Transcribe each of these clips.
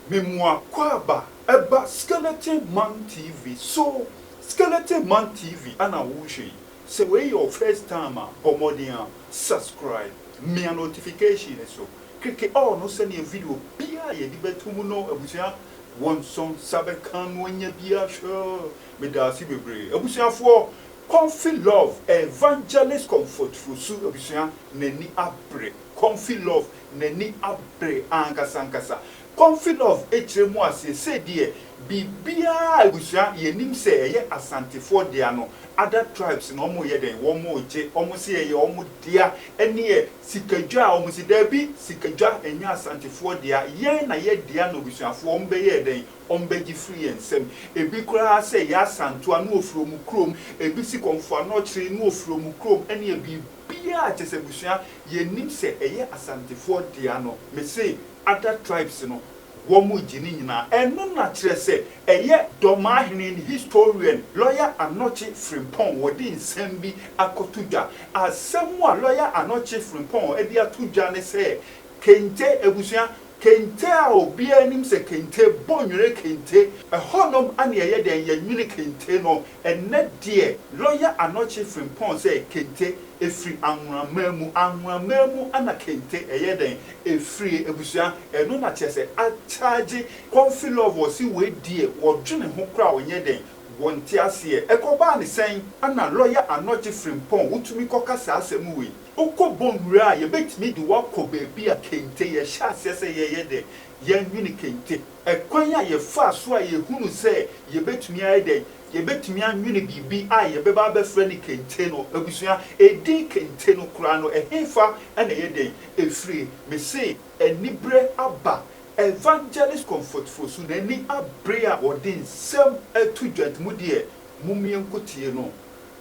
Memoir Kwaba Eba Skeleton Man TV. So Skeleton Man TV Ana Wushi. Say where your first time Bomodia subscribe. Me a notification so. Click all no send a video. Bia ye dibetumuno abusia. One song Sabekan when ye be a sure. Medasi bebre. Abusia for Comfy Love Evangelist Comfort Fusu abusia neni abre. Comfy Love neni abre ankasa. Comfy Love echremu ase say die bibia abusia yenim say ye Asante for dia no other tribes no mo ye den wo mo je omo se ye omo dia ene ye sikadwa omo se da bi sikadwa enya Asante for dia ye na ye dia no busuafo ombe ye den ombe gi free ensem ebi kura say ya Asanto anu ofrom krom ebi si konfo no kire no ofrom krom ene ye bibia chese busua yenim say eye Asante for dia no me say other tribes no womu jini nyina eno na kire se eye Dormaahene historian lawyer Anokye Frimpong wodi nsem bi akotudwa asem a lawyer Anokye Frimpong edi atudwa ne se kente ebusua kente a obi anim se kente bonwere kente honom ane eye den yanwene kente no enne de lawyer Anokye Frimpong se kente efri anwamamu ana kente eye den efri ebusua eno na chese a charge Comfy Love osi we die wodwene ho kra onye den wonti ase ekoba ne sen ana lawyer Anokye Frimpong utumi kokasa asem we okobonwure a ye betimi di wakoba bi a kente ye hya ase se ye de ye nwini kente ekwan a ye fa so a ye hunu se ye betimi aye den ye betimi anwini bibi a ye beba be frɛ ne kente no abusua edi kente no kura no ehefa ana ye den efri me say enibre aba Evangelist Comfort for so nani abre a wodin sem etu dwantmu de mumien kotie no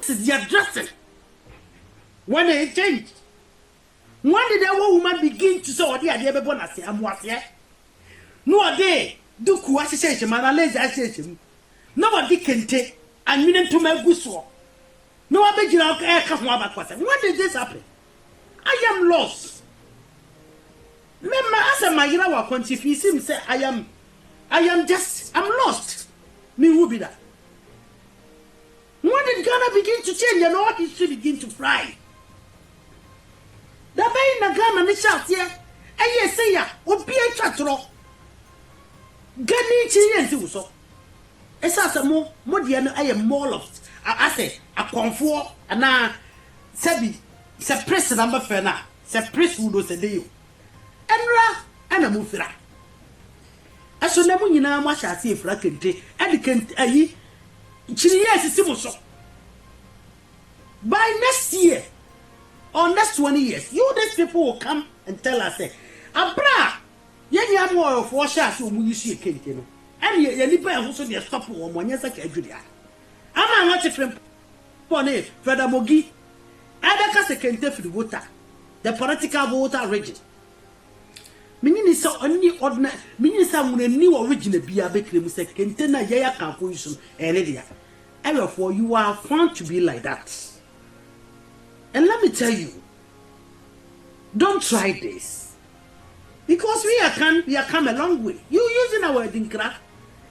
is the addressing. When it changed, when did that woman begin to say, "Oh, dear, dear, born as I am was here"? No day, do association, man, lazy association. Nobody can take and meaning to my gusto. No, I beg you, I can't come back. When did this happen? I am lost. Remember, as a Mayra Pontificism say, I'm lost. Me who be that? When did Ghana begin to change and all history begin to fly? The bay in the Ghana Michelle here, and yes, say ya, or be a chatro. Gani Chian so. As a more Modiana, I am more lost. I say, a comfort, and now, Sabi, suppress the number for now, suppress who does a deal. And a mufra. I shall never know much I see if I can take, and the can't a Chilias is civil so. By next year, or next 20 years, you these people will come and tell us, Abra, you have more of 4 shots when you see a cake, and you live also the stop when you're such a Julia. I'm not a friend. Pone, Fred Mogi, Adaka Kente for the voter, the political voter region. Meaning is so only ordinary, meaning some new original beer bakery, Mr. Kentena Yaya Campution, and Lydia. Therefore, you are found to be like that. And let me tell you, don't try this. Because we are come a long way. You using our wedding craft,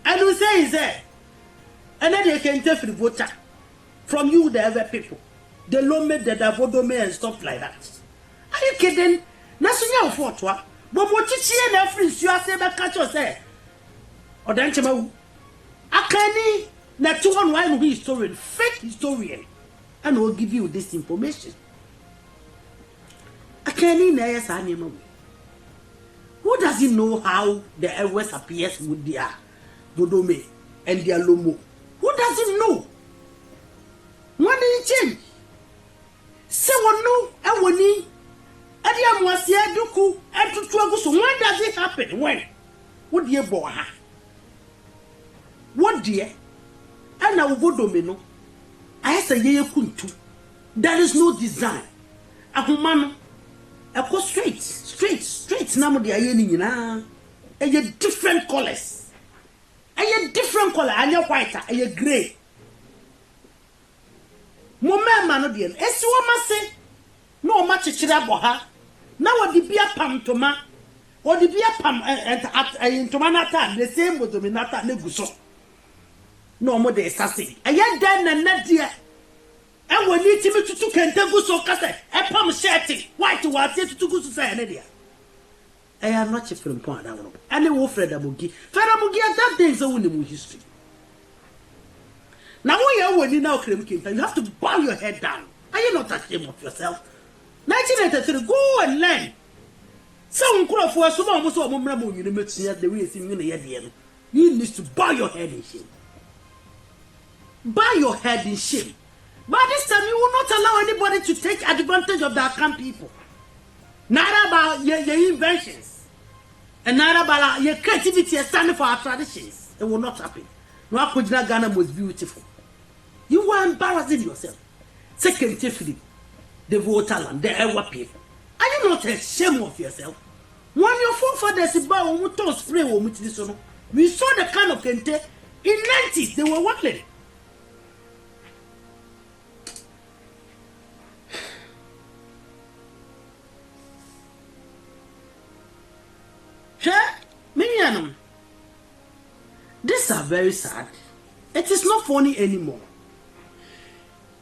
and we say is there. And then you can take the voter from you, the other people. The Lome, the Davodome, and stuff like that. Are you kidding? National photo. But what you see in every you are saying about catch yourself. Or then, I can't. Not to one historian, fake historian, and will give you this information. I can't even ask animal. Who doesn't know how the Ewes appears with their Bodome and their Lomo? Who doesn't know? When did it change? Say one no, I will need. Adiam was here, Duku, and to trouble. So when does it happen? When? What dear boy? What dear? And now Bodomino, I say ye kuntu. There is no design. A woman, a go straight. Now they are yearning na. A different colors. A different color. And you're white. A gray. Mama manodian. Esi woman say no much chira boha. Now what the beer pam to ma. or the beer pam and tomanata, the same with dominata neguso. No more de sassy. I yet done and not dear. And we need to Kente Guso Cassa, a pam shetty, white to what to go to say an idea. I am not a film point. And the wolf Fedamugi. Fedamugi at that day's own history. Now, when you now claim Kinta, you have to bow your head down. Are you not ashamed of yourself? 1983, go and learn. Some crop for some almost a moment you make the way you need to bow your head in shame. Bow your head in shame. By this time, you will not allow anybody to take advantage of the Akan people. Not about your inventions. And not about your creativity and standing for our traditions. It will not happen. No, Ghana was beautiful. You were embarrassing yourself. Second, Philip, the voter land, the Ewa people. Are you not ashamed of yourself? When your forefathers about who spray with this one, we saw the kind of Kente in 90s, they were working. These are very sad. It is not funny anymore.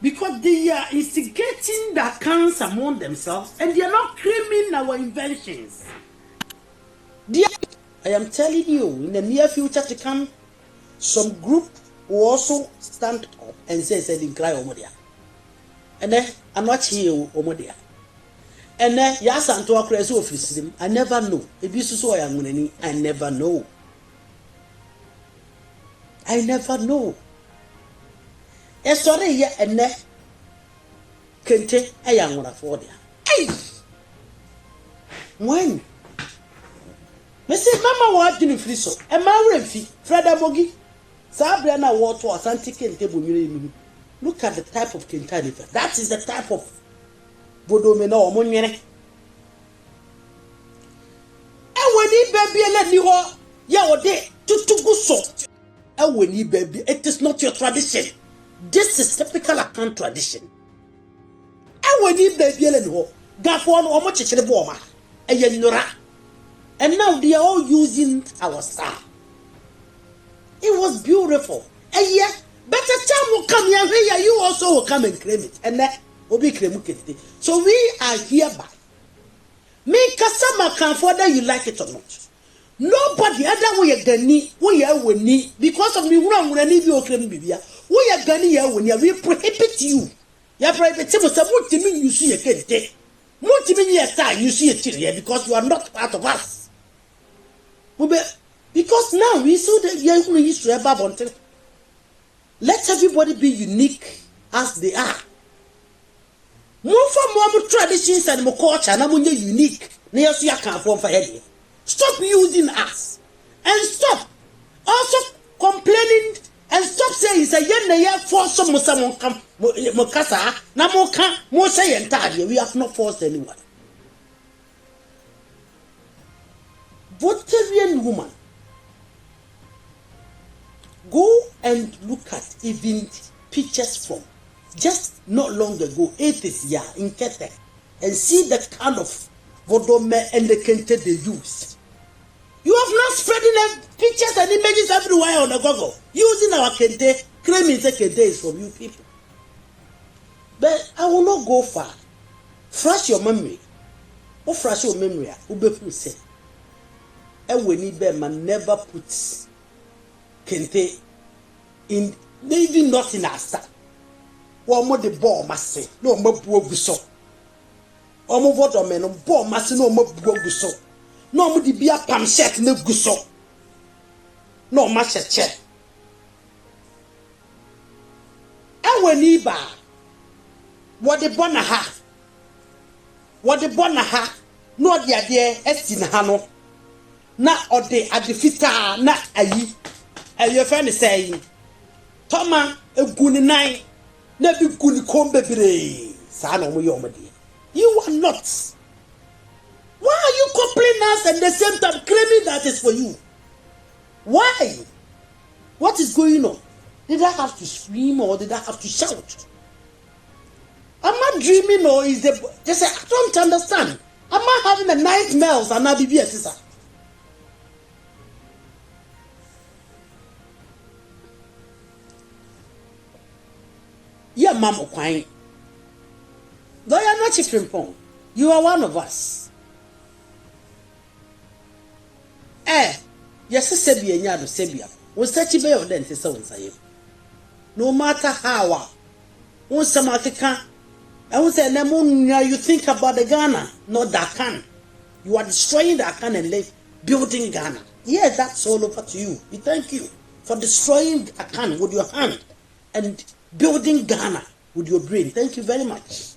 Because they are instigating the accounts among themselves and they are not claiming our inventions. I am telling you, in the near future to come, some group will also stand up and say, in cry Omodia. And then I'm not here, Omodia. And then Asante Akresu office. I never know. If you saw I am I never know. I never know. A story here and there. Kente a young one for there. Hey! When? Mrs. Mama what didn't free so. A Marefi, Freda Bogi. Sabriana water or Asante Kente. Look at the type of Kente. That is the type of Bodomeno or Moniere. And when he baby let you all, ya day to go so. And when he baby, it is not your tradition. This is typical account tradition. And when he baby let you all, that one or much in the bomber, and Yenora. And now they are all using our star. It was beautiful. And yeah, better time will come here, you also will come and claim it. And that. So we are hereby. Make a summer come whether you like it or not. Nobody other way gani we are winning because of me wrong when I leave your claim bibia. We are gani here when we prohibit you. You prohibit some multi you see a kente. Multi you see a here because you are not part of us. Because now we saw that we are going to use to let everybody be unique as they are. More from more traditions and more culture, and I'm unique. Near so you can't form for head. Stop using us and stop also complaining and stop saying it's a year for someone come Mokasa, Namoka, Moshe and Tadi. We have not forced anyone. Votarian woman, go and look at even pictures from just not long ago, 80s year in Kente, and see the kind of Vodome and the Kente they use. You have not spreading pictures and images everywhere on the Google using our Kente, claiming the Kente is from you people. But I will not go far. Fresh your memory. Or fresh your memory. Ubefu say. And we need man never puts Kente in, maybe not in our style. One more the ball must say, no more buoguso. Omo voto men, ball must no more buoguso. No more the beer pam set no guso. No much a check. And when he bar, what the bonner ha? What the bonner ha? No, the idea, Estin Hano. Na or de at the fita, na ayi. And your friend is saying, Toma, a good night. Never good combe son of Yomadi. You are not. Why are you complaining us at the same time claiming that is for you? Why? What is going on? Did I have to scream or did I have to shout? Am I dreaming or is the just I don't understand. Am I having a nightmares and not be sister? yeah, Mama Quine. Though you're not Anokye Frimpong, you are one of us. Yes, Sebia, Yado Sebia, was such a bear of dentist, so say. No matter how, once some African, I would say, Namunia, you think about the Ghana, not Dakan. You are destroying Dakan and building Ghana. Yes, that's all over to you. We thank you for destroying Dakan with your hand and building Ghana with your brain. Thank you very much.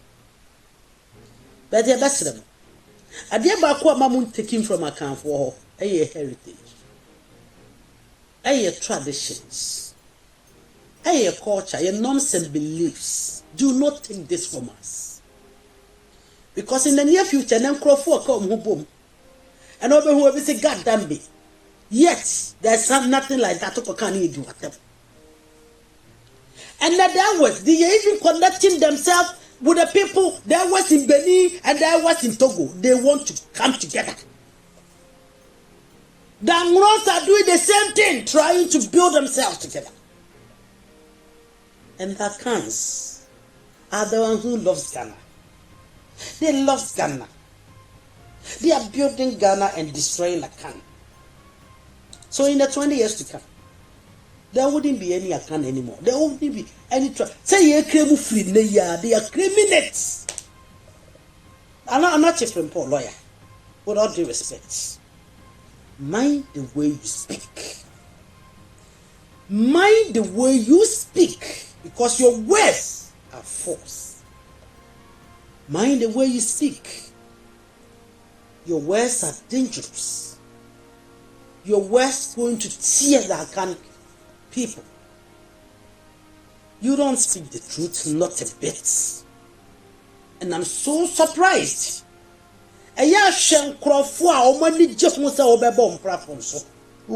But the best of them. I dear Bakwa Mamun taking from account for a heritage, a traditions, a culture, a norms and beliefs. Do not take this from us. Because in the near future, then Crawford come home and over whoever say, God damn me. Yet, there's nothing like that. Can't do whatever. And that was, they are even connecting themselves with the people that was in Benin and that was in Togo. They want to come together. The Anglos are doing the same thing, trying to build themselves together. And the Akans are the ones who love Ghana. They love Ghana. They are building Ghana and destroying Akan. So in the 20 years to come, there wouldn't be any Akan anymore. There wouldn't be any say you claim free, they are criminals. I'm not a Frimpong lawyer. With all due respect, mind the way you speak. Mind the way you speak, because your words are false. Mind the way you speak. Your words are dangerous. Your words going to tear the Akan people. You don't speak the truth, not a bit. And I'm so surprised. Who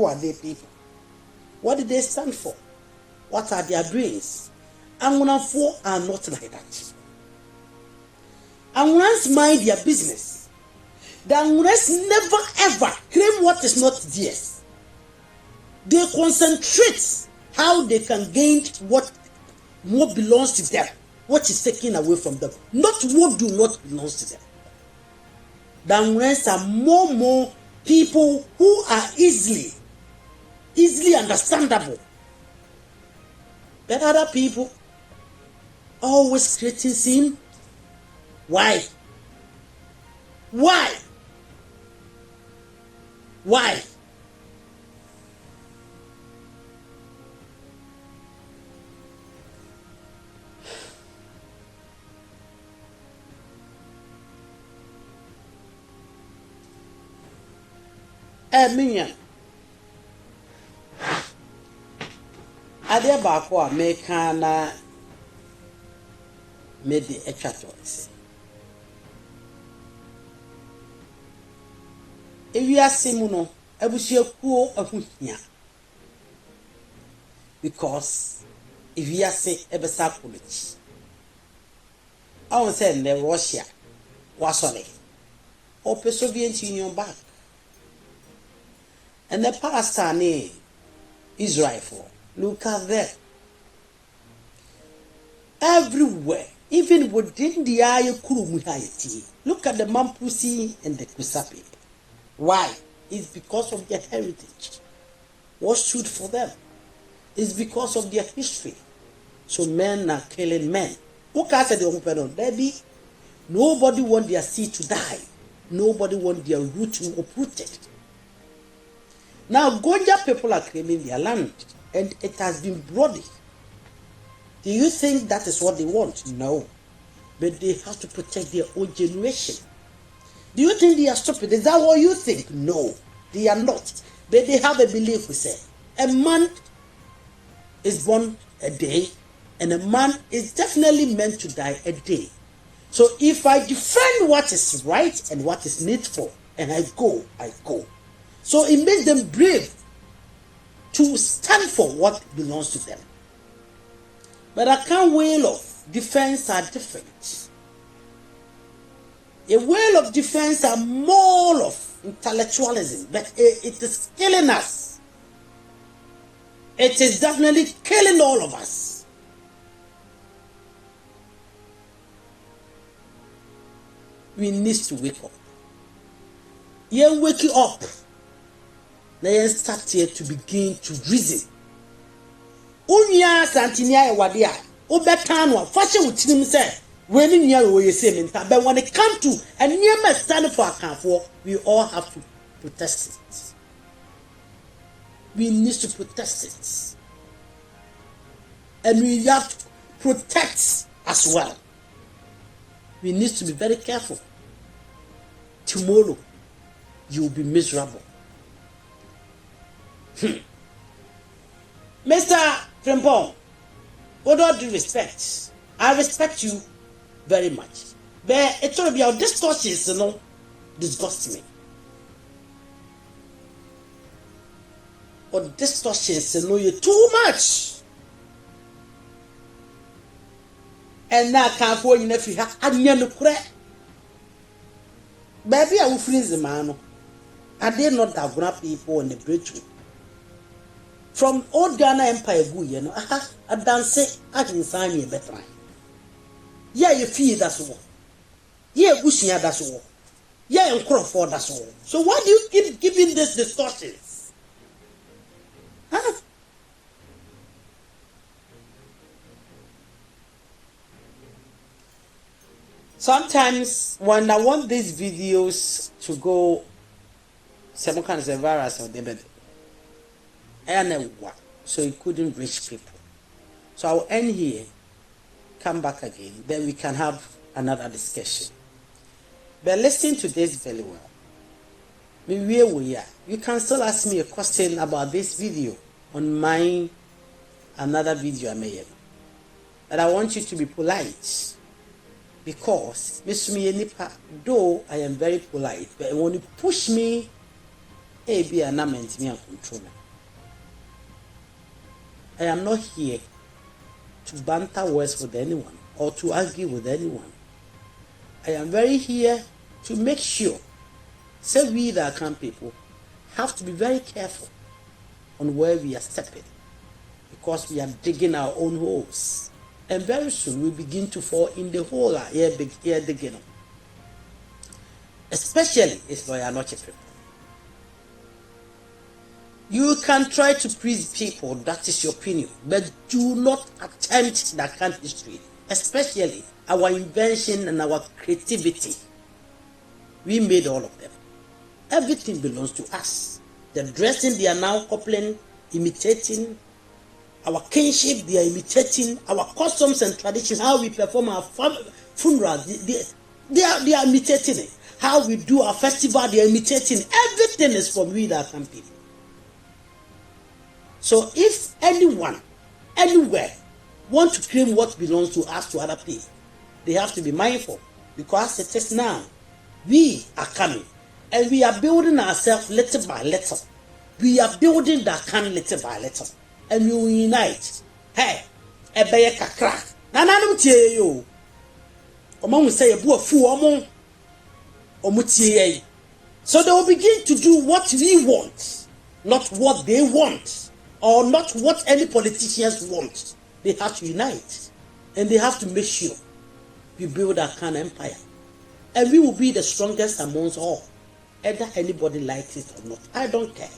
are they people? What did they stand for? What are their brains? Angunafo are not like that. Angurans mind their business. The Angurans never ever claim what is not theirs. They concentrate how they can gain what belongs to them, what is taken away from them, not what do not belongs to them. The Angurans are more people who are easily understandable. But other people always creating sin. Why? Minion. Ade baako a meka na me de etwa choice. Ewiase mu no abusuakuo ahuhia. Because ewiase ebesa kolochi. I won't say in Russia wasole. Open Soviet Union back. And the pastor ne Israel for. Look at that. Everywhere, even within the Ayakuru. Look at the Mampusi and the Kusapi. Why? It's because of their heritage. What stood for them? It's because of their history. So men are killing men. Who can say the open Debbie? Nobody wants their seed to die. Nobody wants their root to be uprooted. Now, Gonja people are claiming their land, and it has been bloody. Do you think that is what they want? No. But they have to protect their own generation. Do you think they are stupid? Is that what you think? No, they are not. But they have a belief, we say. A man is born a day, and a man is definitely meant to die a day. So if I defend what is right and what is needful, and I go. So it makes them brave to stand for what belongs to them. But I can't wail of defense are different. A way of defense are more of intellectualism, but it is killing us. It is definitely killing all of us. we need to wake up. You wake up. Now start here to begin to reason. Unya Santinia Wadia, Obetanwa, fashion with him say, when in your way, but when it comes to a near man stand for account for, we all have to protest it. We need to protest it. And we have to protect as well. We need to be very careful. Tomorrow, you will be miserable. Mr. Frimpong, with all due respect, I respect you very much. But it's all about distortions, disgust me. Or distortions, you're too much. And now can't for you if you have no crack. Baby, I will freeze the man. I did not have grab people in the bridge. From old Ghana Empire, I dance I can sign you better. Yeah, you feel that's all. Yeah, Bushia, that's all. Yeah, and Crawford, that's all. So why do you keep giving this distortions? Huh? Sometimes when I want these videos to go, some kind of virus or them, so it couldn't reach people. So I'll end here, come back again, then we can have another discussion. But listen to this very well. Where we are, you can still ask me a question about this video on my another video I made. But I want you to be polite. Because, though I am very polite, but when you push me, be an amendment me and control me. I am not here to banter words with anyone or to argue with anyone. I am very here to make sure, say we the Akan people have to be very careful on where we are stepping, because we are digging our own holes. And very soon we begin to fall in the hole here digging. Especially if we are not Frimpong. You can try to please people, that is your opinion, but do not attempt that kind of history, especially our invention and our creativity. We made all of them. Everything belongs to us. The dressing they are now coupling, imitating. Our kinship, they are imitating. Our customs and traditions, how we perform our funerals, they are imitating it. How we do our festival, they are imitating. Everything is from we that can people. So if anyone, anywhere, want to claim what belongs to us to other people, they have to be mindful. Because it is now, we are coming. And we are building ourselves little by little. We are building that can little by little. And we will unite. Hey, ebeye kakra. Nananum tie yo. Omo will say ebu afu omo. Omo tie ye. So they will begin to do what we want, not what they want, or not what any politicians want. They have to unite, and they have to make sure we build our kind of empire, and we will be the strongest amongst all, either anybody likes it or not. I don't care.